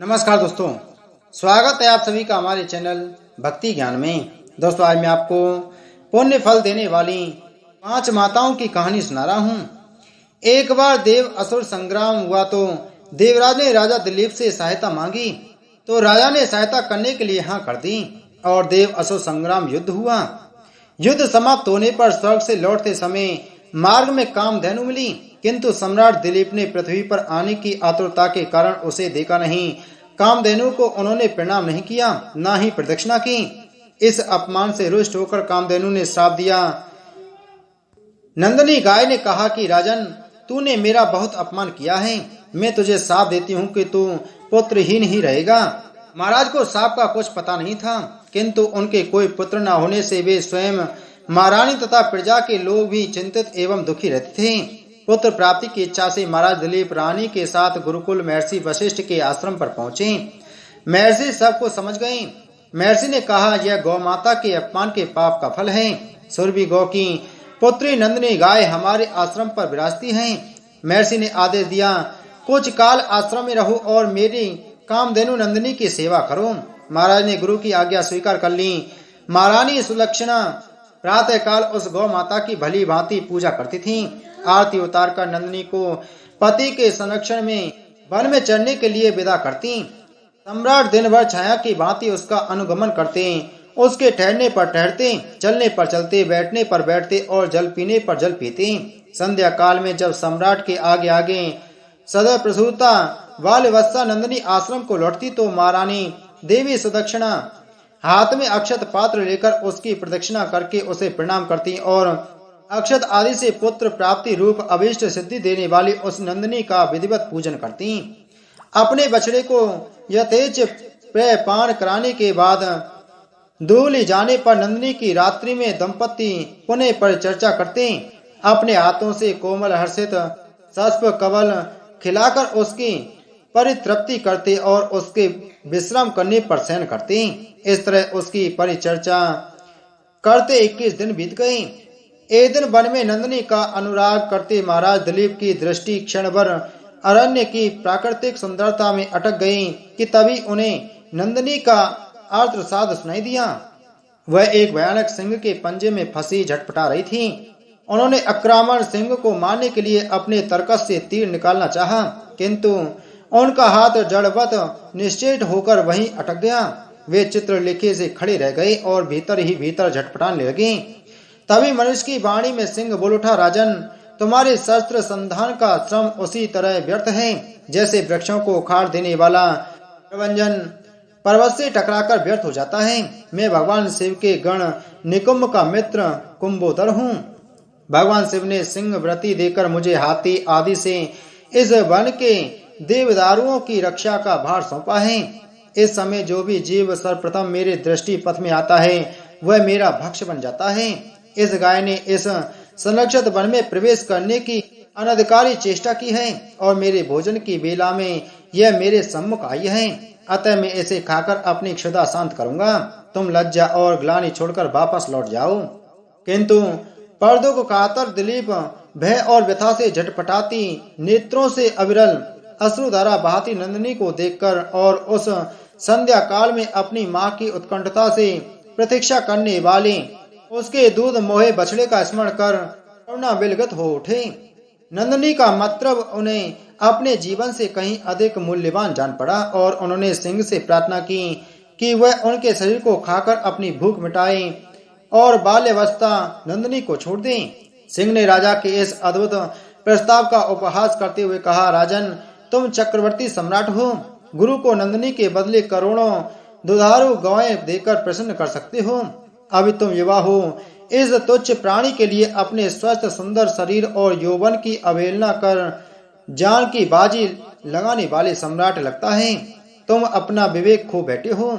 नमस्कार दोस्तों, स्वागत है आप सभी का हमारे चैनल भक्ति ज्ञान में। दोस्तों, आज मैं आपको पुण्य फल देने वाली 5 माताओं की कहानी सुना रहा हूँ। एक बार देव असुर संग्राम हुआ तो देवराज ने राजा दिलीप से सहायता मांगी, तो राजा ने सहायता करने के लिए हाँ कर दी और देव असुर संग्राम युद्ध हुआ। युद्ध समाप्त होने पर स्वर्ग से लौटते समय मार्ग में कामधेनु मिली, किंतु सम्राट दिलीप ने पृथ्वी पर आने की आतुरता के कारण उसे देखा नहीं। कामधेनु को उन्होंने प्रणाम नहीं किया, ना ही प्रदक्षिणा की। इस अपमान से रुष्ट होकर कामधेनु ने श्राप दिया। नंदिनी गाय ने कहा कि राजन, तूने मेरा बहुत अपमान किया है, मैं तुझे श्राप देती हूँ कि तू पुत्रहीन ही रहेगा। महाराज को श्राप का कुछ पता नहीं था, किंतु उनके कोई पुत्र न होने से वे स्वयं महारानी तथा प्रजा के लोग भी चिंतित एवं दुखी रहते थे। पुत्र प्राप्ति की इच्छा से महाराज दिलीप रानी के साथ गुरुकुल महर्षि वशिष्ठ के आश्रम पर पहुंचे। महर्षि सबको समझ गए। महर्षि ने कहा, यह गौ माता के अपमान के पाप का फल है। सुरभि गौ की पुत्री नंदिनी गाय हमारे आश्रम पर विराजती है। महर्षि ने आदेश दिया, कुछ काल आश्रम में रहो और मेरी कामधेनु नंदिनी की सेवा करो। महाराज ने गुरु की आज्ञा स्वीकार कर ली। महारानी सुलक्षणा प्रातः काल उस गौ माता की भली भांति पूजा करती थी। आरती उतार कर नंदिनी को पति के संरक्षण में वन में चढ़ने के लिए विदा करती। सम्राट दिन भर छाया की भांति उसका अनुगमन करते, उसके ठहरने पर ठहरते, चलने पर चलते, बैठने पर बैठते और जल पीने पर जल पीते। संध्या काल में जब सम्राट के आगे आगे सदा प्रसूता बालवस्था नंदिनी आश्रम को लौटती तो महारानी देवी सुदक्षिणा हाथ में अक्षत पात्र लेकर उसकी प्रदक्षिणा करके उसे प्रणाम करती और अक्षत आदि से पुत्र प्राप्ति रूप अभीष्ट सिद्धि देने वाली उस नंदिनी का विधिवत पूजन करती। अपने बछड़े को यथेच पान कराने के बाद दूली जाने पर नंदिनी की रात्रि में दंपति पुनः परिचर्चा करते। अपने हाथों से कोमल हर्षित सस्प कवल खिलाकर उसकी परितृप्ति करते और उसके विश्राम करने पर शयन करते। इस तरह उसकी परिचर्चा करते 21 दिन बीत गए। एक दिन वन में नंदिनी का अनुराग करते महाराज दिलीप की दृष्टि क्षण भर अरण्य की प्राकृतिक सुंदरता में अटक गई कि तभी उन्हें नंदिनी का आर्तसाद सुनाई दिया। वह एक भयानक सिंह के पंजे में फंसी झटपटा रही थी। उन्होंने आक्रामक सिंह को मारने के लिए अपने तरकस से तीर निकालना चाहा, किंतु उनका हाथ जड़वत निश्चेत होकर वहीं अटक गया। वे चित्रलेखे से खड़े रह गए और भीतर ही भीतर झटपटाने लगे। तभी मनुष्य की वाणी में सिंह बोल उठा, राजन, तुम्हारे शस्त्र संधान का श्रम उसी तरह व्यर्थ है जैसे वृक्षों को उखाड़ देने वाला प्रवंजन पर्वत से टकराकर व्यर्थ हो जाता है। मैं भगवान शिव के गण निकुंभ का मित्र कुंभोदर हूँ। भगवान शिव ने सिंह व्रति देकर मुझे हाथी आदि से इस वन के देवदारुओं की रक्षा का भार सौंपा है। इस समय जो भी जीव सर्वप्रथम मेरे दृष्टि पथ में आता है वह मेरा भक्ष बन जाता है। इस गाय ने इस संरक्षित वन में प्रवेश करने की अनधिकारी चेष्टा की है और मेरे भोजन की बेला में यह मेरे सम्मुख आई है। अतः मैं इसे खाकर अपनी क्षुधा शांत करूंगा। तुम लज्जा और ग्लानि छोड़कर वापस लौट जाओ। किंतु पर्दों को कातर दिलीप भय और व्यथा से झटपटाती नेत्रों से अविरल अश्रुधारा बहाती नंदिनी को देखकर और उस संध्या काल में अपनी माँ की उत्कंठता से प्रतीक्षा करने वाले उसके दूध मोहे बछड़े का स्मरण कर करुणा विलगत हो उठे। नंदिनी का मतलब उन्हें अपने जीवन से कहीं अधिक मूल्यवान जान पड़ा और उन्होंने सिंह से प्रार्थना की कि वह उनके शरीर को खाकर अपनी भूख मिटाए और बाल्यावस्था नंदिनी को छोड़ दें। सिंह ने राजा के इस अद्भुत प्रस्ताव का उपहास करते हुए कहा, राजन, तुम चक्रवर्ती सम्राट हो। गुरु को नंदिनी के बदले करोड़ों दुधारू गौएं देकर प्रसन्न कर सकते हो। अभी तुम युवा हो। इस तुच्छ प्राणी के लिए अपने स्वस्थ सुंदर शरीर और यौवन की अवहेलना कर जान की बाजी लगाने वाले सम्राट लगता है। तुम अपना विवेक खो बैठे हो।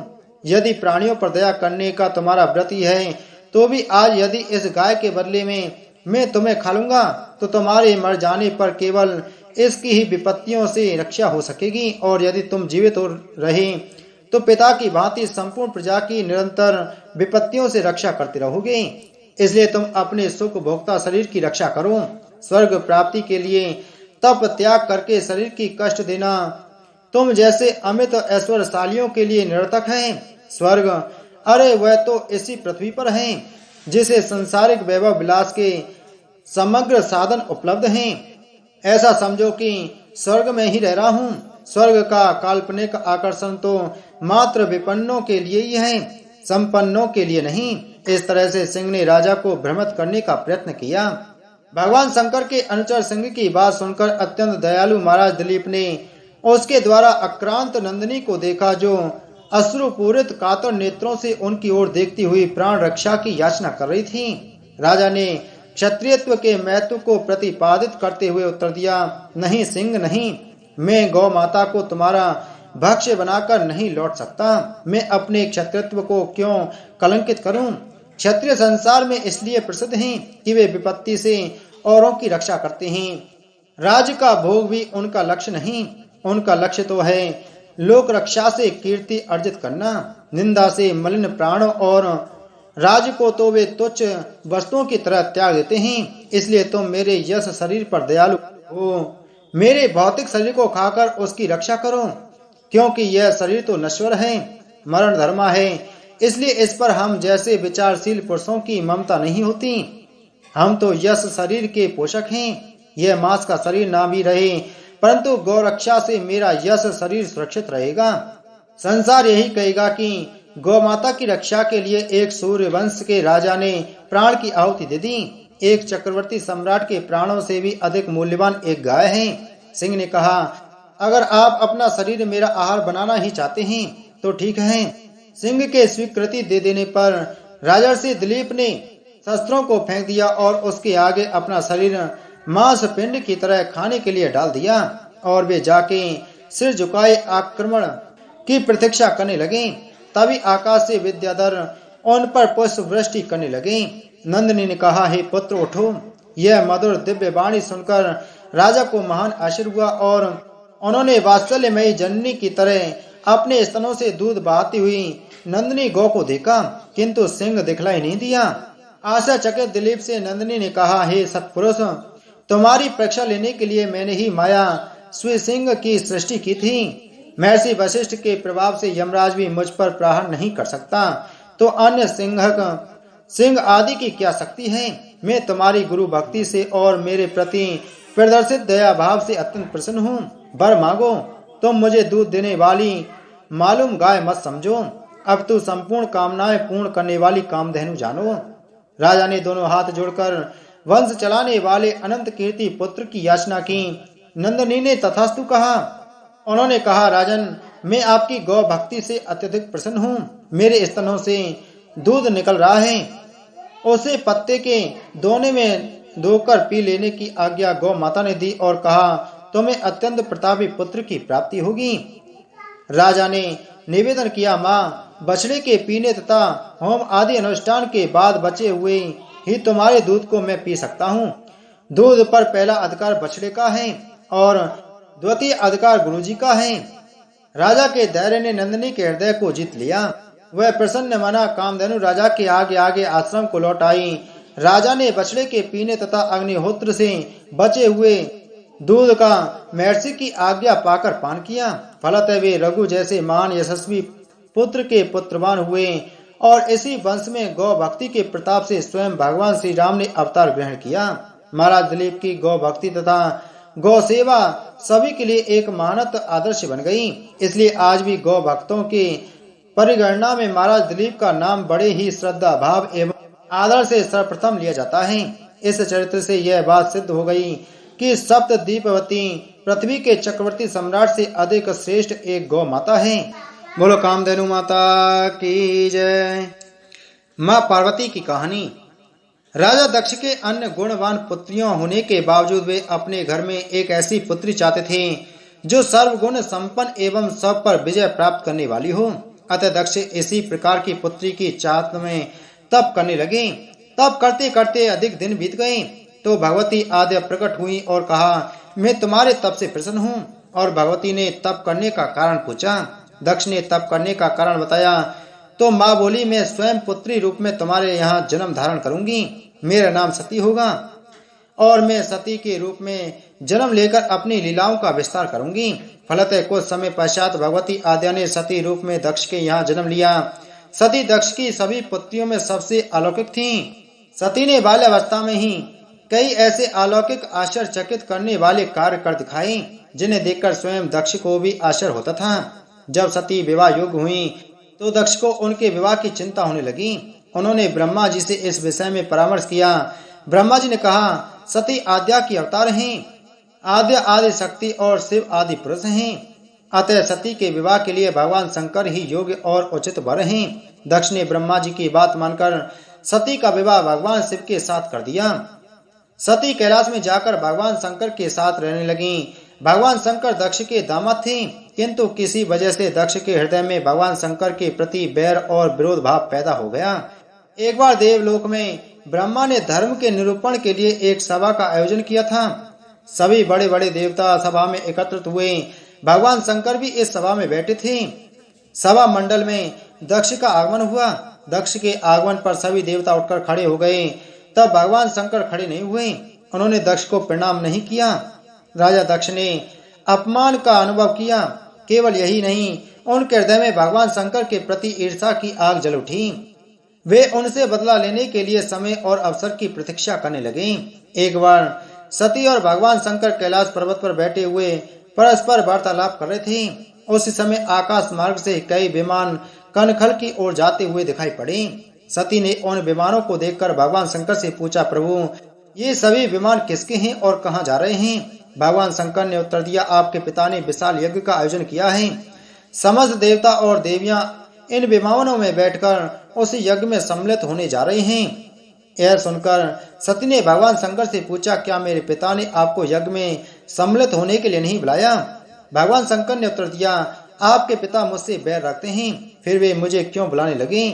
यदि प्राणियों पर दया करने का तुम्हारा व्रत ही है तो भी आज यदि इस गाय के बदले में मैं तुम्हें खा लूंगा तो तुम्हारे मर जाने पर केवल इसकी ही विपत्तियों से रक्षा हो सकेगी और यदि तुम जीवित हो रहे तो पिता की भांति संपूर्ण प्रजा की निरंतर विपत्तियों से रक्षा करते रहोगे। इसलिए तुम अपने सुख भोक्ता शरीर की रक्षा करो। स्वर्ग प्राप्ति के लिए तप त्याग करके शरीर की कष्ट देना तुम जैसे अमित ऐश्वर्यशालियों के लिए निरर्थक हैं। स्वर्ग, अरे वह तो इसी पृथ्वी पर है जिसे संसारिक वैभव विलास के समग्र साधन उपलब्ध हैं। ऐसा समझो कि स्वर्ग में ही रह रहा हूँ। स्वर्ग का काल्पनिक आकर्षण तो मात्र विपन्नों के लिए ही है, संपन्नों के लिए नहीं। इस तरह से सिंह ने राजा को भ्रमित करने का प्रयत्न किया। भगवान शंकर के अनुचर सिंह की बात सुनकर अत्यंत दयालु महाराज दिलीप ने उसके द्वारा आक्रांत नंदिनी को देखा, जो अश्रुपूरित कातर नेत्रों से उनकी ओर देखती हुई प्राण रक्षा की याचना कर रही थी। राजा ने क्षत्रियत्व के महत्व को प्रतिपादित करते हुए उत्तर दिया, नहीं सिंह नहीं, मैं गौ माता को तुम्हारा भक्ष्य बनाकर नहीं लौट सकता। मैं अपने क्षत्रियत्व को क्यों कलंकित करूं? क्षत्रिय संसार में इसलिए प्रसिद्ध हैं कि वे विपत्ति से औरों की रक्षा करते हैं। राज्य का भोग भी उनका लक्ष्य नहीं, उनका लक्ष्य तो है लोक रक्षा से कीर्ति अर्जित करना, निंदा से मलिन प्राणों और राज्य को तो वे तुच्छ वस्तुओं की तरह त्याग देते हैं। इसलिए तुम मेरे यश शरीर पर दयालु हो, मेरे भौतिक शरीर को खाकर उसकी रक्षा करो, क्योंकि यह शरीर तो नश्वर है, मरण धर्मा है। इसलिए इस पर हम जैसे विचारशील पुरुषों की ममता नहीं होती। हम तो यश शरीर के पोषक हैं। यह मांस का शरीर ना भी रहे, परंतु गौ रक्षा से मेरा यश शरीर सुरक्षित रहेगा। संसार यही कहेगा कि गौ माता की रक्षा के लिए एक सूर्य वंश के राजा ने प्राण की आहुति दे दी। एक चक्रवर्ती सम्राट के प्राणों से भी अधिक मूल्यवान एक गाय है। सिंह ने कहा, अगर आप अपना शरीर मेरा आहार बनाना ही चाहते हैं तो ठीक है। सिंह के स्वीकृति दे देने पर राजर्षि दिलीप ने शस्त्रों को फेंक दिया और उसके आगे अपना शरीर मांस पिंड की तरह खाने के लिए डाल दिया, और वे जाके सिर झुकाए आक्रमण की प्रतीक्षा करने लगे। तभी आकाश से विद्याधर उन पर पुष्प वृष्टि करने लगे। नंदिनी ने कहा, हे पुत्र उठो। यह मधुर दिव्य वाणी सुनकर राजा को महान आश्चर्य हुआ और उन्होंने वात्सल्यमयी जननी की तरह अपने स्तनों से दूध बहाती हुई नंदिनी गौ को देखा, किंतु सिंह दिखलाई नहीं दिया। आशाचकित दिलीप से नंदिनी ने कहा, हे सत्पुरुष, तुम्हारी परीक्षा लेने के लिए मैंने ही माया स्वी सिंह की सृष्टि की थी। महर्षि वशिष्ठ के प्रभाव से यमराज भी मुझ पर प्रहार नहीं कर सकता, तो अन्य सिंह आदि की क्या शक्ति है। मैं तुम्हारी गुरु भक्ति से और मेरे प्रति प्रदर्शित दया भाव से अत्यंत प्रसन्न हूँ। वर मांगो। तुम मुझे दूध देने वाली मालूम गाय मत समझो, अब तू संपूर्ण कामनाएं पूर्ण करने वाली कामधेनु जानो। राजा ने दोनों हाथ जोड़कर वंश चलाने वाले अनंत कीर्ति पुत्र की याचना की। नंदिनी ने तथास्तु कहा। उन्होंने कहा, राजन, मैं आपकी गौ भक्ति से अत्यधिक प्रसन्न हूँ। मेरे स्तनों से दूध निकल रहा है, उसे पत्ते के दोने में धोकर पी लेने की आज्ञा गौ माता ने दी और कहा, तुम्हें अत्यंत प्रतापी पुत्र की प्राप्ति होगी। राजा ने निवेदन किया, माँ, बछड़े के पीने तथा होम आदि अनुष्ठान के बाद बचे हुए ही तुम्हारे दूध को मैं पी सकता हूँ। दूध पर पहला अधिकार बछड़े का है और द्वितीय अधिकार गुरुजी का है। राजा के धैर्य ने नंदिनी के हृदय को जीत लिया। वह प्रसन्न मना कामधेनु राजा के आगे आगे आश्रम को लौट आई। राजा ने बछड़े के पीने तथा अग्निहोत्र से बचे हुए दूध का महर्षि की आज्ञा पाकर पान किया। फलतः वे रघु जैसे महान यशस्वी पुत्र के पुत्रवान हुए और इसी वंश में गौ भक्ति के प्रताप से स्वयं भगवान श्री राम ने अवतार ग्रहण किया। महाराज दिलीप की गौ भक्ति तथा गौ सेवा सभी के लिए एक मानत आदर्श बन गई। इसलिए आज भी गौ भक्तों के परिगणना में महाराज दिलीप का नाम बड़े ही श्रद्धा भाव एवं आदर से सर्वप्रथम लिया जाता है। इस चरित्र से यह बात सिद्ध हो गई कि सप्तद्वीपवती पृथ्वी के चक्रवर्ती सम्राट से अधिक श्रेष्ठ एक गौ माता है। बोलो कामधेनु माता की जय। माँ पार्वती की कहानी। राजा दक्ष के अन्य गुणवान पुत्रियों होने के बावजूद वे अपने घर में एक ऐसी पुत्री चाहते थे जो सर्वगुण संपन्न एवं सब पर विजय प्राप्त करने वाली हो। अतः दक्ष इसी प्रकार की पुत्री की चाहत में तप करने लगे। तप करते करते अधिक दिन बीत गए तो भगवती आद्य प्रकट हुई और कहा, मैं तुम्हारे तप से प्रसन्न हूँ। और भगवती ने तप करने का कारण पूछा। दक्ष ने तप करने का कारण बताया तो माँ बोली, मैं स्वयं पुत्री रूप में तुम्हारे यहाँ जन्म धारण करूंगी। मेरा नाम सती होगा और मैं सती के रूप में जन्म लेकर अपनी लीलाओं का विस्तार करूंगी। फलतः कुछ समय पश्चात भगवती आद्या ने सती रूप में दक्ष के यहाँ जन्म लिया। सती दक्ष की सभी पुत्रियों में सबसे अलौकिक थीं। सती ने बाल्यावस्था में ही कई ऐसे अलौकिक आश्चर्यचकित करने वाले कार्य कर दिखाए जिन्हें देखकर स्वयं दक्ष को भी आश्चर्य होता था। जब सती विवाह योग्य हुई तो दक्ष को उनके विवाह की चिंता होने लगी। उन्होंने ब्रह्मा जी से इस विषय में परामर्श किया। ब्रह्मा जी ने कहा, सती आद्या की अवतार हैं। आद्या आदि शक्ति और शिव आदि पुरुष हैं। अतः सती के विवाह के लिए भगवान शंकर ही योग्य और उचित वर हैं। दक्ष ने ब्रह्मा जी की बात मानकर सती का विवाह भगवान शिव के साथ कर दिया। सती कैलाश में जाकर भगवान शंकर के साथ रहने लगी। भगवान शंकर दक्ष के दामाद थे, किंतु किसी वजह से दक्ष के हृदय में भगवान शंकर के प्रति बैर और विरोध भाव पैदा हो गया। एक बार देवलोक में ब्रह्मा ने धर्म के निरूपण के लिए एक सभा का आयोजन किया था। सभी बड़े बड़े देवता सभा में एकत्रित हुए। भगवान शंकर भी इस सभा में बैठे थे। सभा मंडल में दक्ष का आगमन हुआ। दक्ष के आगमन पर सभी देवता उठकर खड़े हो गए। तब भगवान शंकर खड़े नहीं हुए। उन्होंने दक्ष को प्रणाम नहीं किया। राजा दक्ष ने अपमान का अनुभव किया। केवल यही नहीं, उनके हृदय में भगवान शंकर के प्रति ईर्ष्या की आग जल उठी। वे उनसे बदला लेने के लिए समय और अवसर की प्रतीक्षा करने लगे। एक बार सती और भगवान शंकर कैलाश पर्वत पर बैठे हुए परस्पर वार्तालाप कर रहे थे। उस समय आकाश मार्ग से कई विमान कनखल की ओर जाते हुए दिखाई पड़े। सती ने उन विमानों को देखकर भगवान शंकर से पूछा, प्रभु ये सभी विमान किसके हैं और कहाँ जा रहे हैं? भगवान शंकर ने उत्तर दिया, आपके पिता ने विशाल यज्ञ का आयोजन किया है। समस्त देवता और देवियां इन विमानों में बैठकर उस यज्ञ में सम्मिलित होने जा रहे हैं। यह सुनकर सती ने भगवान शंकर से पूछा, क्या मेरे पिता ने आपको यज्ञ में सम्मिलित होने के लिए नहीं बुलाया? भगवान शंकर ने उत्तर दिया, आपके पिता मुझसे बैर रखते हैं, फिर वे मुझे क्यों बुलाने लगे?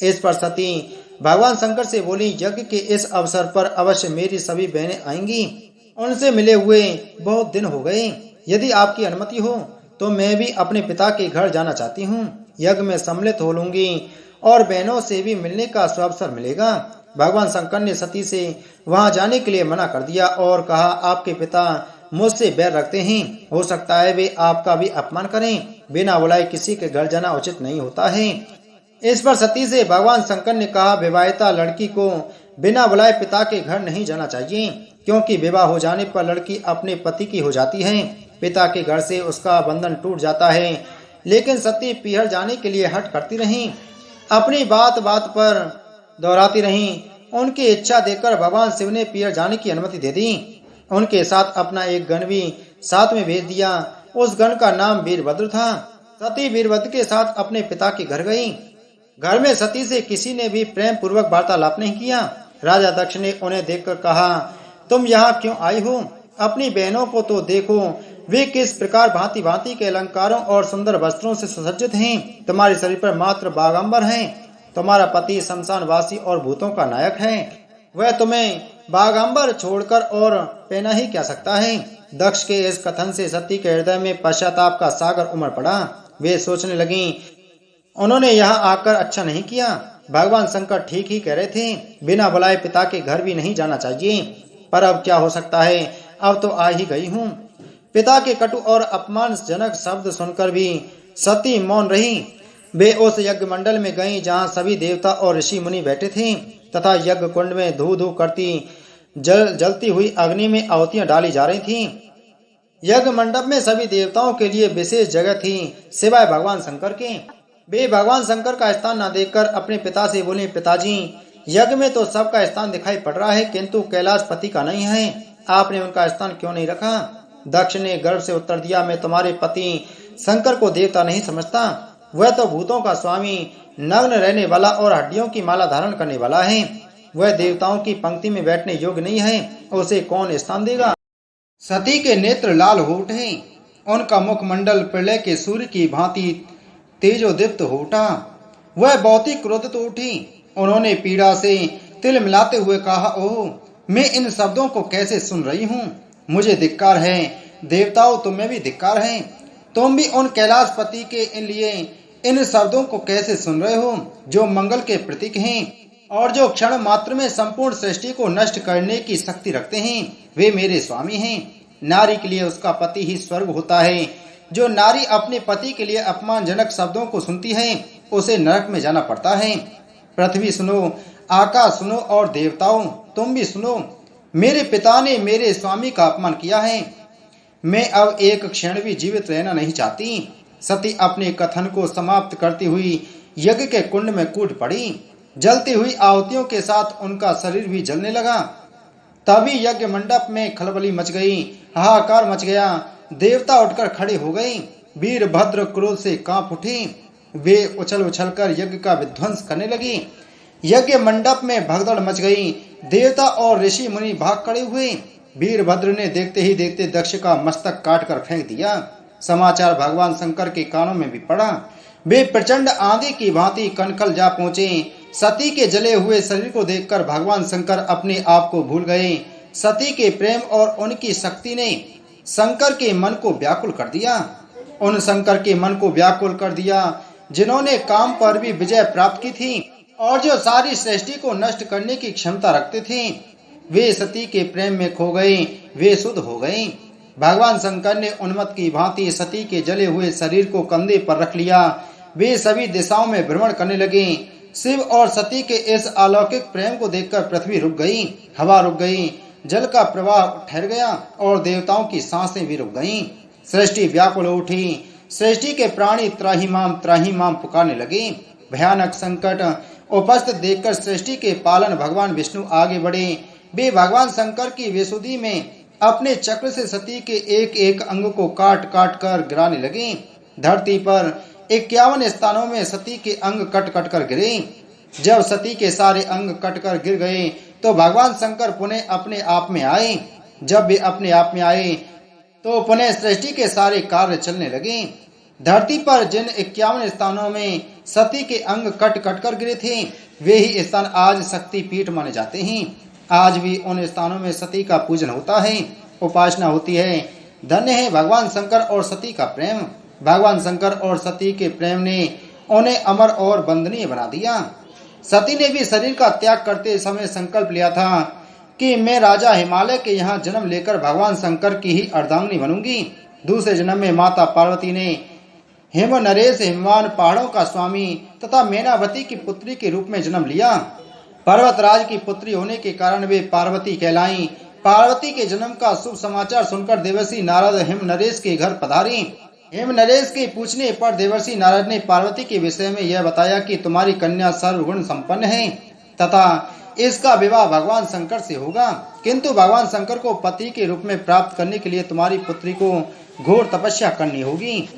इस पर सती भगवान शंकर से बोली, यज्ञ के इस अवसर पर अवश्य मेरी सभी बहनें आएंगी। उनसे मिले हुए बहुत दिन हो गए। यदि आपकी अनुमति हो तो मैं भी अपने पिता के घर जाना चाहती हूँ। यज्ञ में सम्मिलित हो लूंगी और बहनों से भी मिलने का अवसर मिलेगा। भगवान शंकर ने सती से वहां जाने के लिए मना कर दिया और कहा, आपके पिता मुझसे बैर रखते हैं, हो सकता है वे आपका भी अपमान करें। बिना बुलाए किसी के घर जाना उचित नहीं होता है। इस पर सती से भगवान शंकर ने कहा, विवाहिता लड़की को बिना बुलाए पिता के घर नहीं जाना चाहिए, क्योंकि विवाह हो जाने पर लड़की अपने पति की हो जाती है। पिता के घर से उसका बंधन टूट जाता है। लेकिन सती पीहर जाने के लिए हट करती रहीं, अपनी बात बात पर दोहराती रहीं। उनकी इच्छा देखकर भगवान शिव ने पीहर जाने की अनुमति दे दी। उनके साथ अपना एक गण भी साथ में भेज दिया। उस गण का नाम वीरभद्र था। सती वीरभद्र के साथ अपने पिता के घर गई। घर में सती से किसी ने भी प्रेम पूर्वक वार्तालाप नहीं किया। राजा दक्ष ने उन्हें देखकर कहा, तुम यहाँ क्यों आई हो? अपनी बहनों को तो देखो, वे किस प्रकार भांति भांति के अलंकारों और सुंदर वस्त्रों से सुसज्जित हैं। तुम्हारे शरीर पर मात्र बागांबर हैं। तुम्हारा पति शमशानवासी और भूतों का नायक है। वह तुम्हें बागांबर छोड़कर और पहना ही क्या सकता है? दक्ष के इस कथन से सती के हृदय में पश्चाताप का सागर उमड़ पड़ा। वे सोचने लगी, उन्होंने यहाँ आकर अच्छा नहीं किया। भगवान शंकर ठीक ही कह रहे थे, बिना बुलाए पिता के घर भी नहीं जाना चाहिए। पर अब क्या हो सकता है, अब तो आ ही गई हूँ। पिता के कटु और अपमानजनक शब्द सुनकर भी सती मौन रही। वे उस यज्ञ मंडल में गईं जहाँ सभी देवता और ऋषि मुनि बैठे थे तथा यज्ञ कुंड में धू धू करती जलती हुई अग्नि में आहुतियां डाली जा रही थीं। यज्ञ मंडप में सभी देवताओं के लिए विशेष जगह थी, सिवाय भगवान शंकर के। वे भगवान शंकर का स्थान न देखकर अपने पिता से बोले, पिताजी यज्ञ में तो सबका स्थान दिखाई पड़ रहा है, किंतु कैलाश पति का नहीं है। आपने उनका स्थान क्यों नहीं रखा? दक्ष ने गर्व से उत्तर दिया, मैं तुम्हारे पति शंकर को देवता नहीं समझता। वह तो भूतों का स्वामी, नग्न रहने वाला और हड्डियों की माला धारण करने वाला है। वह देवताओं की पंक्ति में बैठने योग्य नहीं है। उसे कौन स्थान देगा? सती के नेत्र लाल हो उठे। उनका मुखमंडल प्रलय के सूर्य की भांति तेजोदीप्त हो उठा। वह बहुत ही क्रोधित उठी। उन्होंने पीड़ा से तिल मिलाते हुए कहा, ओह, मैं इन शब्दों को कैसे सुन रही हूँ? मुझे धिक्कार है। देवताओं, तुम्हें भी धिक्कार है। तुम भी उन कैलाशपति के लिए इन शब्दों को कैसे सुन रहे हो, जो मंगल के प्रतीक हैं और जो क्षण मात्र में संपूर्ण सृष्टि को नष्ट करने की शक्ति रखते हैं। वे मेरे स्वामी हैं। नारी के लिए उसका पति ही स्वर्ग होता है। जो नारी अपने पति के लिए अपमानजनक शब्दों को सुनती है उसे नरक में जाना पड़ता है। पृथ्वी सुनो, आकाश सुनो और देवताओं तुम भी सुनो, मेरे पिता ने मेरे स्वामी का अपमान किया है। मैं अब एक क्षण भी जीवित रहना नहीं चाहती। सती अपने कथन को समाप्त करती हुई यज्ञ के कुंड में कूद पड़ी। जलती हुई आहुतियों के साथ उनका शरीर भी जलने लगा। तभी यज्ञ मंडप में खलबली मच गई, हाहाकार मच गया। देवता उठकर खड़े हो गए। वीरभद्र क्रोध से कांप उठे। वे उछल उछलकर यज्ञ का विध्वंस करने लगे। यज्ञ मंडप में भगदड़ मच गई। देवता और ऋषि मुनि भाग खड़े हुए। वीरभद्र ने देखते ही देखते दक्ष का मस्तक काट कर फेंक दिया। समाचार भगवान शंकर के कानों में भी पड़ा। वे प्रचंड आंधी की भांति कनखल जा पहुंचे। सती के जले हुए शरीर को देखकर भगवान शंकर अपने आप को भूल गए। सती के प्रेम और उनकी शक्ति ने शंकर के मन को व्याकुल कर दिया। उन शंकर के मन को व्याकुल कर दिया जिन्होंने काम पर भी विजय प्राप्त की थी और जो सारी सृष्टि को नष्ट करने की क्षमता रखते थे। वे सती के प्रेम में खो गए, वे शुद्ध हो गए। भगवान शंकर ने उन्मत्त की भांति सती के जले हुए शरीर को कंधे पर रख लिया। वे सभी दिशाओं में भ्रमण करने लगे। शिव और सती के इस अलौकिक प्रेम को देखकर पृथ्वी रुक गई, हवा रुक गई, जल का प्रवाह ठहर गया और देवताओं की सांसें भी रुक गईं। सृष्टि व्याकुल उठी। सृष्टि के प्राणी त्राही माम पुकारने लगे। भयानक संकट उपस्थित देखकर सृष्टि के पालन भगवान विष्णु आगे बढ़े। वे भगवान शंकर की वेशुद्धि में अपने चक्र से सती के एक एक अंग को काट काट कर गिराने लगे। धरती पर 51 स्थानों में सती के अंग कट कट कर गिरे। जब सती के सारे अंग कट कर गिर गए तो भगवान शंकर पुनः अपने आप में आए। जब वे अपने आप में आए तो पुनः सृष्टि के सारे कार्य चलने लगे। धरती पर जिन 51 स्थानों में सती के अंग कट कट कर गिरे थे वे ही स्थान आज शक्ति पीठ माने जाते हैं। आज भी उन स्थानों में सती का पूजन होता है, उपासना होती है। धन्य है भगवान शंकर और सती का प्रेम। भगवान शंकर और सती के प्रेम ने उन्हें अमर और वंदनीय बना दिया। सती ने भी शरीर का त्याग करते समय संकल्प लिया था कि मैं राजा हिमालय के यहाँ जन्म लेकर भगवान शंकर की ही अर्धांगिनी बनूंगी। दूसरे जन्म में माता पार्वती ने हिम नरेश हिमवान पहाड़ों का स्वामी तथा मैनावती की पुत्री के रूप में जन्म लिया। पर्वतराज की पुत्री होने के कारण वे पार्वती कहलाई। पार्वती के जन्म का शुभ समाचार सुनकर देवर्षि नारद हिम नरेश के घर पधारे। हिम नरेश के पूछने पर देवर्षि नारद ने पार्वती के विषय में यह बताया कि तुम्हारी कन्या सर्वगुण संपन्न है तथा इसका विवाह भगवान शंकर से होगा, किंतु भगवान शंकर को पति के रूप में प्राप्त करने के लिए तुम्हारी पुत्री को घोर तपस्या करनी होगी।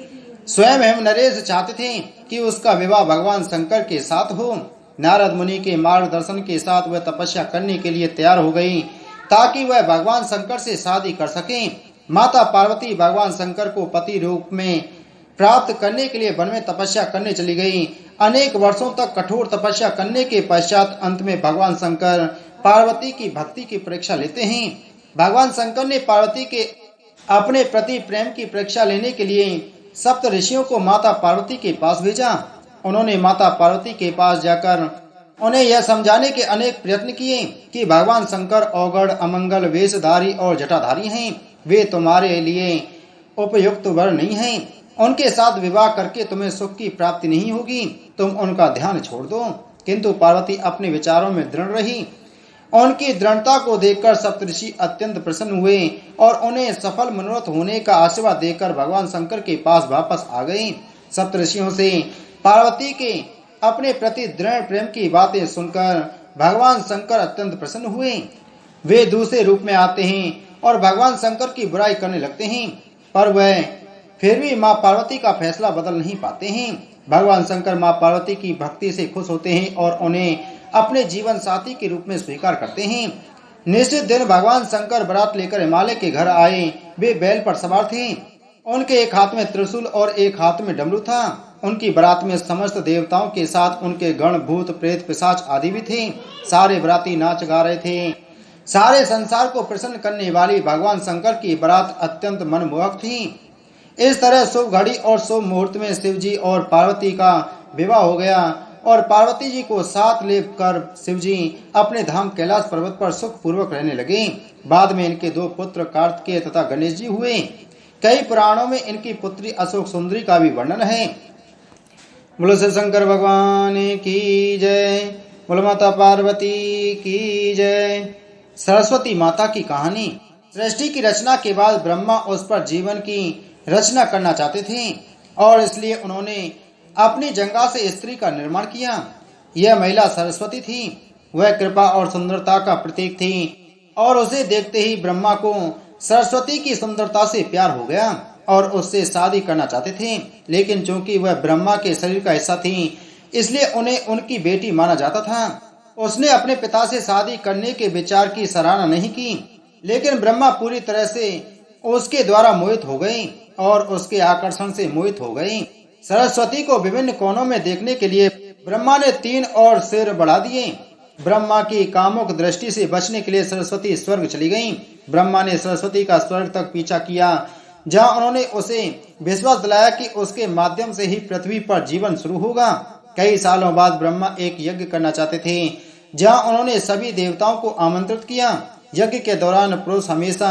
स्वयं हिम नरेश चाहते थे कि उसका विवाह भगवान शंकर के साथ हो। नारद मुनि के मार्गदर्शन के साथ वह तपस्या करने के लिए तैयार हो गई ताकि वह भगवान शंकर से शादी कर सके। माता पार्वती भगवान शंकर को पति रूप में प्राप्त करने के लिए वन में तपस्या करने चली गई। अनेक वर्षों तक कठोर तपस्या करने के पश्चात अंत में भगवान शंकर पार्वती की भक्ति की परीक्षा लेते हैं। भगवान शंकर ने पार्वती के अपने प्रति प्रेम की परीक्षा लेने के लिए सप्त ऋषियों को माता पार्वती के पास भेजा। उन्होंने माता पार्वती के पास जाकर उन्हें यह समझाने के अनेक प्रयत्न किए कि भगवान शंकर अवगढ़ अमंगल वेशधारी और जटाधारी हैं। वे तुम्हारे लिए उपयुक्त वर नहीं हैं। उनके साथ विवाह करके तुम्हें सुख की प्राप्ति नहीं होगी। तुम उनका ध्यान छोड़ दो। किंतु पार्वती अपने विचारों में दृढ़ रही। उनकी दृढ़ता को देखकर सप्तऋषि अत्यंत प्रसन्न हुए और उन्हें सफल मनोरथ होने का आशीर्वाद देकर भगवान शंकर के पास वापस आ गए। सप्तऋषियों से पार्वती के अपने प्रति दृढ़ प्रेम की बातें सुनकर भगवान शंकर अत्यंत प्रसन्न हुए। वे दूसरे रूप में आते हैं और भगवान शंकर की बुराई करने लगते हैं, पर वह फिर भी माँ पार्वती का फैसला बदल नहीं पाते हैं। भगवान शंकर माँ पार्वती की भक्ति से खुश होते हैं और उन्हें अपने जीवन साथी के रूप में स्वीकार करते हैं। निश्चित दिन भगवान शंकर बारात लेकर हिमालय के घर आए। वे बैल पर सवार थे। उनके एक हाथ में त्रिशूल और एक हाथ में डमरू था। उनकी बारात में समस्त देवताओं के साथ उनके गण भूत प्रेत पिशाच आदि भी थे। सारे बराती नाच गा रहे थे। सारे संसार को प्रसन्न करने वाली भगवान शंकर की बारात अत्यंत मनमोहक थी। इस तरह शुभ घड़ी और शुभ मुहूर्त में शिव जी और पार्वती का विवाह हो गया और पार्वती जी को साथ लेकर शिव जी अपने धाम कैलाश पर्वत पर सुख पूर्वक रहने लगे। बाद में इनके दो पुत्र कार्तिकेय तथा गणेश जी हुए। कई पुराणों में इनकी पुत्री अशोक सुंदरी का भी वर्णन है। बोलो श्री शंकर भगवान की जय। बोलो माता पार्वती की जय। सरस्वती माता की कहानी। सृष्टि की रचना के बाद ब्रह्मा उस पर जीवन की रचना करना चाहते थे और इसलिए उन्होंने अपनी जंगा से स्त्री का निर्माण किया। यह महिला सरस्वती थी। वह कृपा और सुंदरता का प्रतीक थी और उसे देखते ही ब्रह्मा को सरस्वती की सुंदरता से प्यार हो गया और उससे शादी करना चाहते थे, लेकिन चूंकि वह ब्रह्मा के शरीर का हिस्सा थी इसलिए उन्हें उनकी बेटी माना जाता था। उसने अपने पिता से शादी करने के विचार की सराहना नहीं की, लेकिन ब्रह्मा पूरी तरह से उसके द्वारा मोहित हो गए और उसके आकर्षण से मोहित हो गए। सरस्वती को विभिन्न कोनों में देखने के लिए ब्रह्मा ने 3 और सिर बढ़ा दिए। ब्रह्मा की कामुक दृष्टि से बचने के लिए सरस्वती स्वर्ग चली गईं। ब्रह्मा ने सरस्वती का स्वर्ग तक पीछा किया, जहां उन्होंने उसे विश्वास दिलाया कि उसके माध्यम से ही पृथ्वी पर जीवन शुरू होगा। कई सालों बाद ब्रह्मा एक यज्ञ करना चाहते थे, जहां उन्होंने सभी देवताओं को आमंत्रित किया। यज्ञ के दौरान पुरुष हमेशा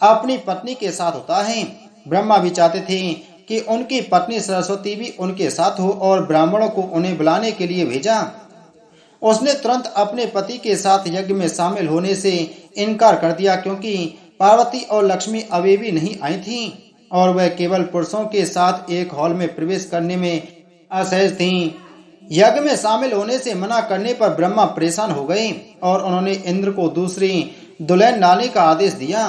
अपनी पत्नी के साथ होता है। ब्रह्मा भी चाहते थे कि उनकी पत्नी सरस्वती भी उनके साथ हो और ब्राह्मणों को उन्हें बुलाने के लिए भेजा। उसने तुरंत अपने पति के साथ यज्ञ में शामिल होने से इनकार कर दिया, क्योंकि पार्वती और लक्ष्मी अभी भी नहीं आई थीं और वह केवल पुरुषों के साथ एक हॉल में प्रवेश करने में असहज थीं। यज्ञ में शामिल होने से मना करने पर ब्रह्मा परेशान हो गए और उन्होंने इंद्र को दूसरी दुल्हन लाने का आदेश दिया।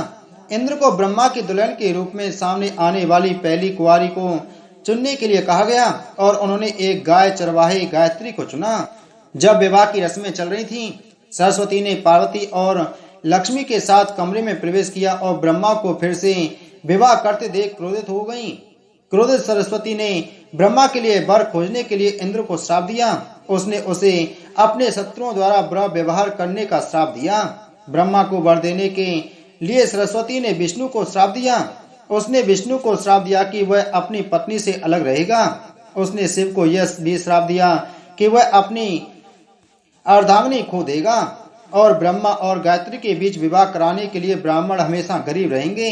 इंद्र को ब्रह्मा की दुल्हन के रूप में सामने आने वाली पहली कुंवारी को चुनने के लिए कहा गया और उन्होंने एक गाय चरवाहे गायत्री को चुना। जब विवाह की रस्में चल रही थीं, सरस्वती ने पार्वती और लक्ष्मी के साथ कमरे में प्रवेश किया और ब्रह्मा को फिर से विवाह करते देख क्रोधित हो गईं। क्रोधित सरस्वती ने ब्रह्मा के लिए वर खोजने के लिए इंद्र को श्राप दिया। उसने उसे अपने शत्रुओं द्वारा बुरा व्यवहार करने का श्राप दिया। ब्रह्मा को वर देने के लिए सरस्वती ने विष्णु को श्राप दिया। उसने विष्णु को श्राप दिया कि वह अपनी पत्नी से अलग रहेगा। उसने शिव को यह भी श्राप दिया कि वह अपनी अर्धांगिनी खो देगा और ब्रह्मा और गायत्री के बीच विवाह कराने के लिए ब्राह्मण हमेशा गरीब रहेंगे।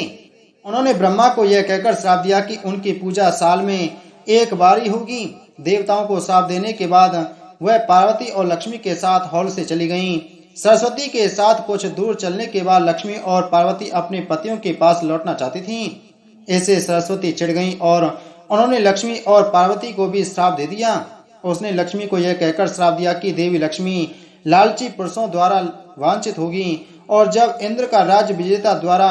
उन्होंने ब्रह्मा को यह कहकर श्राप दिया कि उनकी पूजा साल में एक बार ही होगी। देवताओं को श्राप देने के बाद वह पार्वती और लक्ष्मी के साथ हॉल से चली गईं। सरस्वती के साथ कुछ दूर चलने के बाद लक्ष्मी और पार्वती अपने पतियों के पास लौटना चाहती थीं। इससे सरस्वती चिढ़ गईं और उन्होंने लक्ष्मी और पार्वती को भी श्राप दे दिया। उसने लक्ष्मी को यह कहकर श्राप दिया कि देवी लक्ष्मी लालची पुरुषों द्वारा वांछित होगी और जब इंद्र का राज्य विजेता द्वारा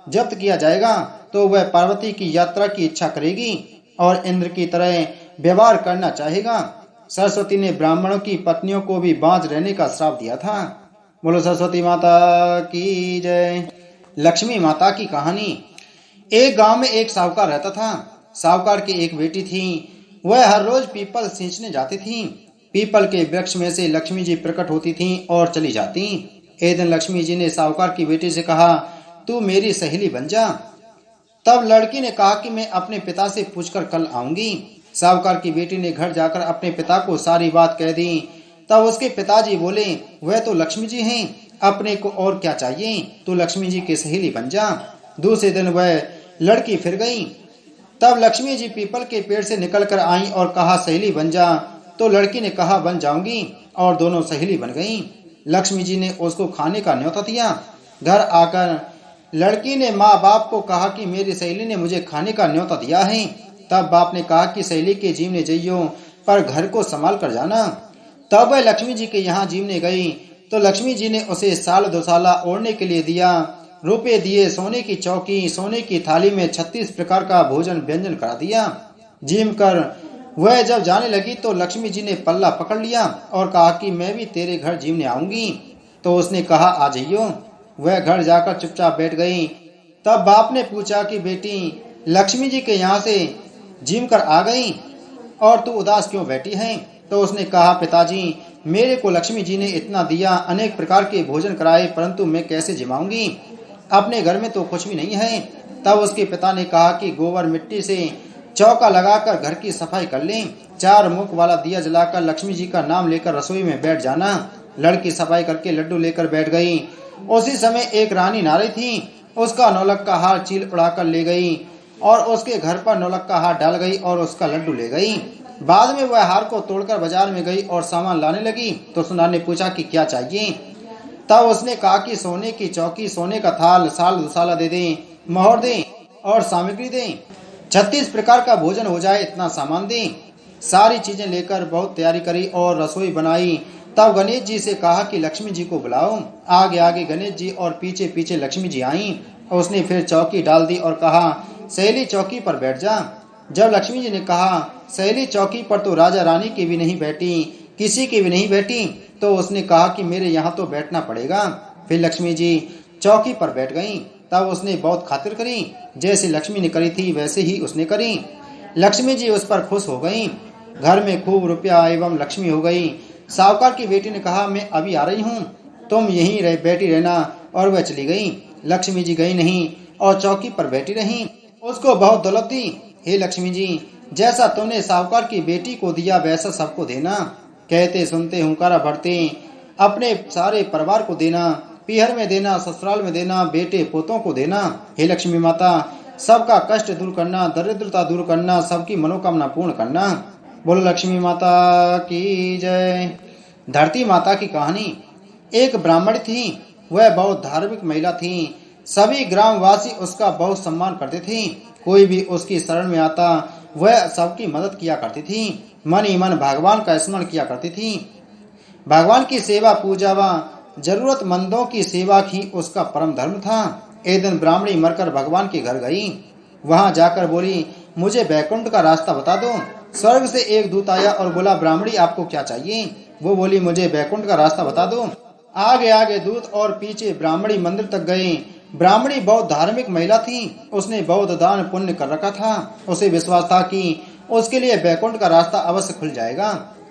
जब्त किया जाएगा तो वह पार्वती की यात्रा की इच्छा करेगी और इंद्र की तरह व्यवहार करना चाहेगा। सरस्वती ने ब्राह्मणों की पत्नियों को भी बांझ रहने का श्राप दिया था। बोलो सरस्वती माता की जय। लक्ष्मी माता की कहानी। एक गांव में एक साहूकार रहता था। साहूकार की एक बेटी थी। वह हर रोज पीपल सींचने जाती थी। पीपल के वृक्ष में से लक्ष्मी जी प्रकट होती थीं और चली जाती। एक दिन लक्ष्मी जी ने साहूकार की बेटी से कहा, तू मेरी सहेली बन जा। तब लड़की ने कहा कि मैं अपने पिता से पूछकर कल आऊंगी। साहूकार की बेटी ने घर जाकर अपने पिता को सारी बात कह दी। तब उसके पिताजी बोले, वह तो लक्ष्मी जी हैं, अपने को और क्या चाहिए, तू लक्ष्मी जी की सहेली बन जा। दूसरे दिन वह लड़की फिर गई। तब लक्ष्मी जी पीपल के पेड़ से निकलकर आईं और कहा, सहेली बन जा। तो लड़की ने कहा, बन जाऊंगी, और दोनों सहेली बन गईं। लक्ष्मी जी ने उसको खाने का न्योता दिया। घर आकर लड़की ने माँ बाप को कहा कि मेरी सहेली ने मुझे खाने का न्योता दिया है। तब बाप ने कहा कि सहेली के जीवने जइयो, पर घर को संभाल कर जाना। तब वह लक्ष्मी जी के यहाँ जीवने गई तो लक्ष्मी जी ने उसे साल दोसाला ओढ़ने के लिए दिया। रुपए दिए, सोने की चौकी, सोने की थाली में 36 प्रकार का भोजन व्यंजन करा दिया। जिम कर वह जब जाने लगी तो लक्ष्मी जी ने पल्ला पकड़ लिया और कहा कि मैं भी तेरे घर जीवने आऊंगी। तो उसने कहा, आ जाइयो। वह घर जाकर चुपचाप बैठ गई। तब बाप ने पूछा कि बेटी, लक्ष्मी जी के यहाँ से जिम कर आ गई और तू उदास क्यों बैठी है? तो उसने कहा, पिताजी, मेरे को लक्ष्मी जी ने इतना दिया, अनेक प्रकार के भोजन कराए, परंतु मैं कैसे जिमाऊंगी? अपने घर में तो कुछ भी नहीं है। तब उसके पिता ने कहा कि गोबर मिट्टी से चौका लगाकर घर की सफाई कर लें। 4 मुख वाला दिया जलाकर लक्ष्मी जी का नाम लेकर रसोई में बैठ जाना। लड़की सफाई करके लड्डू लेकर बैठ गई। उसी समय एक रानी नारी थी। उसका नौलख का हार चील उड़ाकर ले गई और उसके घर पर नौलक्खा हाथ डाल गई और उसका लड्डू ले गई। बाद में वह हार को तोड़कर बाजार में गई और सामान लाने लगी तो सुनार ने पूछा कि क्या चाहिए। तब उसने कहा कि सोने की चौकी, सोने का थाल, साल दुसाला दे दें, मोहर दें और सामग्री दें, 36 प्रकार का भोजन हो जाए इतना सामान दें। सारी चीजें लेकर बहुत तैयारी करी और रसोई बनाई। तब गणेश जी से कहा कि लक्ष्मी जी को बुलाओ। आगे आगे गणेश जी और पीछे पीछे लक्ष्मी जी आईं। उसने फिर चौकी डाल दी और कहा, सहेली चौकी पर बैठ जा। जब लक्ष्मी जी ने कहा, सहेली चौकी पर तो राजा रानी की भी नहीं बैठी, किसी की भी नहीं बैठी, तो उसने कहा कि मेरे यहाँ तो बैठना पड़ेगा। फिर लक्ष्मी जी चौकी पर बैठ गईं। तब उसने बहुत खातिर करी, जैसे लक्ष्मी ने करी थी वैसे ही उसने करी। लक्ष्मी जी उस पर खुश हो गईं। घर में खूब रुपया एवं लक्ष्मी हो गई। साहूकार की बेटी ने कहा, मैं अभी आ रही हूँ, तुम यहीं बैठी रहना। और वह चली गई। लक्ष्मी जी गई नहीं और चौकी पर बैठी रहीं। उसको बहुत दौलत दी। हे लक्ष्मी जी, जैसा तुमने साहूकार की बेटी को दिया वैसा सबको देना। कहते सुनते हुंकारा भरते अपने सारे परिवार को देना, पीहर में देना, ससुराल में देना, बेटे पोतों को देना। हे लक्ष्मी माता, सबका कष्ट दूर करना, दरिद्रता दूर करना, सबकी मनोकामना पूर्ण करना। बोलो लक्ष्मी माता की जय। धरती माता की कहानी। एक ब्राह्मण थी। वह बहुत धार्मिक महिला थी। सभी ग्रामवासी उसका बहुत सम्मान करते थे। कोई भी उसकी शरण में आता वह सबकी मदद किया करती थी। मन ही मन भगवान का स्मरण किया करती थी। भगवान की सेवा पूजा व जरूरतमंदों की सेवा ही उसका परम धर्म था। एक दिन ब्राह्मणी मरकर भगवान के घर गई। वहां जाकर बोली, मुझे बैकुंठ का रास्ता बता दो। स्वर्ग से एक दूत आया और बोला, ब्राह्मणी आपको क्या चाहिए? वो बोली, मुझे बैकुंठ का रास्ता बता दो। आगे आगे दूत और पीछे ब्राह्मणी मंदिर तक गए। ब्राह्मणी बहुत धार्मिक महिला थी। उसने बहुत दान पुण्य कर रखा था। उसे विश्वास था कि उसके लिए बैकुंठ का रास्ता अवश्य खुल जाएगा।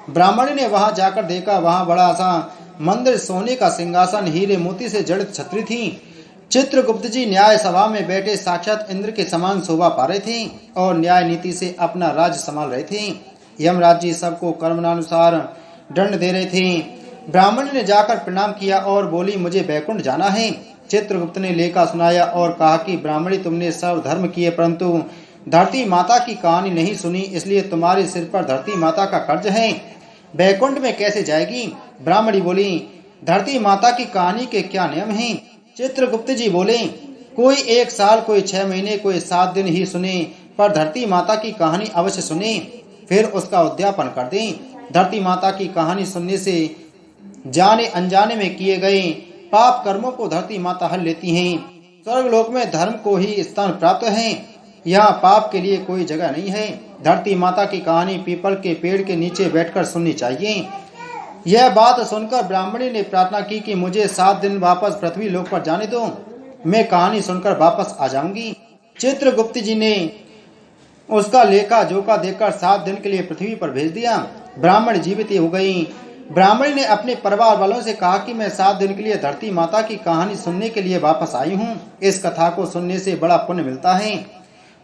ब्राह्मणी ने वहां जाकर देखा, वहां बड़ा सा मंदिर, सोने का सिंहासन, हीरे मोती से जड़ित छतरी थी। चित्रगुप्त जी न्याय सभा में बैठे साक्षात इंद्र के समान शोभा पा रहे थे और न्याय नीति से अपना राज्य संभाल रहे थे। यमराज जी सबको कर्मानुसार दंड दे रहे थे। ब्राह्मण ने जाकर प्रणाम किया और बोली, मुझे बैकुंठ जाना है। चित्रगुप्त ने लेखा सुनाया और कहा कि ब्राह्मणी, तुमने सब धर्म किए परंतु धरती माता की कहानी नहीं सुनी, इसलिए तुम्हारे सिर पर धरती माता का कर्ज है। बैकुंठ में कैसे जाएगी? ब्राह्मणी बोली, धरती माता की कहानी के क्या नियम हैं? चित्रगुप्त जी बोले, कोई 1 साल, कोई 6 महीने, कोई 7 दिन ही सुने, पर धरती माता की कहानी अवश्य सुने, फिर उसका उद्यापन कर दें। धरती माता की कहानी सुनने से जाने अनजाने में किए गए पाप कर्मों को धरती माता हल लेती हैं। स्वर्ग लोक में धर्म को ही स्थान प्राप्त है। यहाँ पाप के लिए कोई जगह नहीं है। धरती माता की कहानी पीपल के पेड़ के नीचे बैठकर सुननी चाहिए। यह बात सुनकर ब्राह्मणी ने प्रार्थना की कि मुझे 7 दिन वापस पृथ्वी लोक पर जाने दो, मैं कहानी सुनकर वापस आ जाऊंगी। चित्रगुप्त जी ने उसका लेखा जोखा देखकर 7 दिन के लिए पृथ्वी पर भेज दिया। ब्राह्मण जीवित हो गई। ब्राह्मणी ने अपने परिवार वालों से कहा कि मैं 7 दिन के लिए धरती माता की कहानी सुनने के लिए वापस आई हूँ। इस कथा को सुनने से बड़ा पुण्य मिलता है।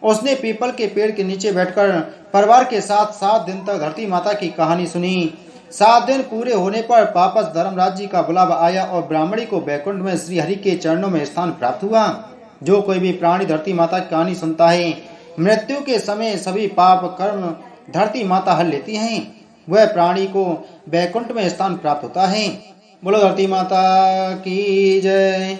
उसने पीपल के पेड़ के नीचे बैठकर परिवार के साथ 7 दिन तक धरती माता की कहानी सुनी। 7 दिन पूरे होने पर वापस धर्मराज जी का बुलावा आया और ब्राह्मणी को बैकुंठ में श्री हरि के चरणों में स्थान प्राप्त हुआ। जो कोई भी प्राणी धरती माता की कहानी सुनता है, मृत्यु के समय सभी पाप कर्म धरती माता हल लेती हैं। वह प्राणी को बैकुंठ में स्थान प्राप्त होता है। बोलो धरती माता की जय।